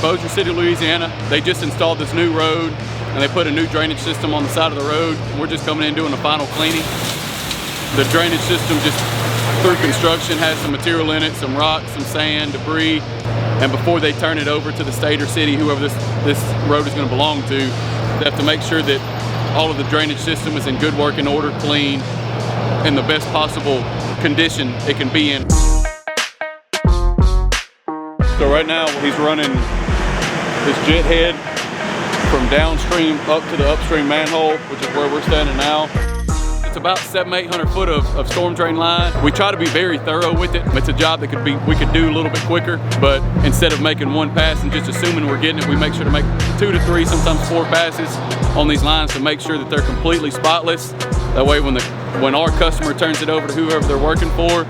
Bossier City, Louisiana. They just installed this new road and they put a new drainage system on the side of the road. We're just coming in doing the final cleaning. The drainage system, just through construction, has some material in it, some rock, some sand, debris. And before they turn it over to the state or city, whoever this road is going to belong to, they have to make sure that all of the drainage system is in good working order, clean, in the best possible condition it can be in. So right now he's running this jet head from downstream up to the upstream manhole, which is where we're standing now. It's about 700-800 foot of storm drain line. We try to be very thorough with it. It's a job that we could do a little bit quicker, but instead of making one pass and just assuming we're getting it, we make sure to make 2 to 3, sometimes 4 passes on these lines to make sure that they're completely spotless. That way when our customer turns it over to whoever they're working for,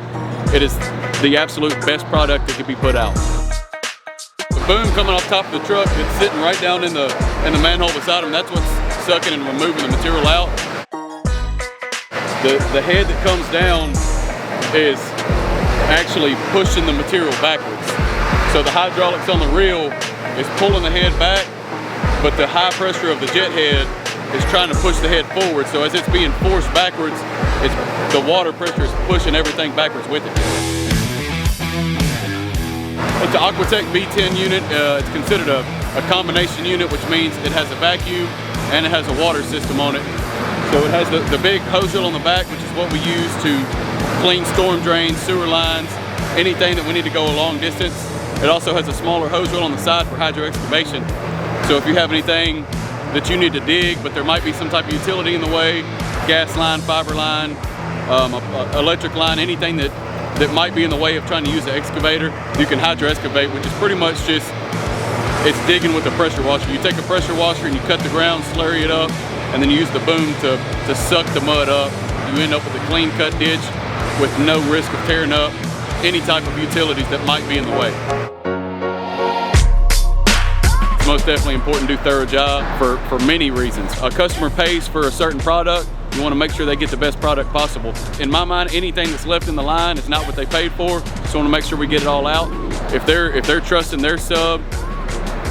it is the absolute best product that could be put out. The boom coming off top of the truck, it's sitting right down in the manhole beside them. That's what's sucking and removing the material out. The head that comes down is actually pushing the material backwards. So the hydraulics on the reel is pulling the head back, but the high pressure of the jet head is trying to push the head forward. So as it's being forced backwards, the water pressure is pushing everything backwards with it. It's an Aquitech V10 unit. It's considered a combination unit, which means it has a vacuum and it has a water system on it. So it has the big hose reel on the back, which is what we use to clean storm drains, sewer lines, anything that we need to go a long distance. It also has a smaller hose reel on the side for hydro excavation. So if you have anything that you need to dig, but there might be some type of utility in the way, gas line, fiber line, electric line, anything that might be in the way of trying to use the excavator, you can hydro excavate, which is pretty much just, it's digging with a pressure washer. You take a pressure washer and you cut the ground, slurry it up, and then you use the boom to suck the mud up. You end up with a clean cut ditch with no risk of tearing up any type of utilities that might be in the way. It's most definitely important to do a thorough job for many reasons. A customer pays for a certain product. You want to make sure they get the best product possible. In my mind, anything that's left in the line is not what they paid for. So I want to make sure we get it all out. If they're trusting their sub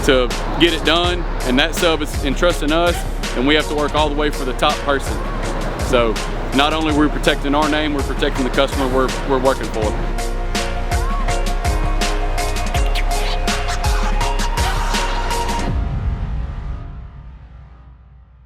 to get it done, and that sub is entrusting us, and we have to work all the way for the top person. So not only are we protecting our name, we're protecting the customer we're working for.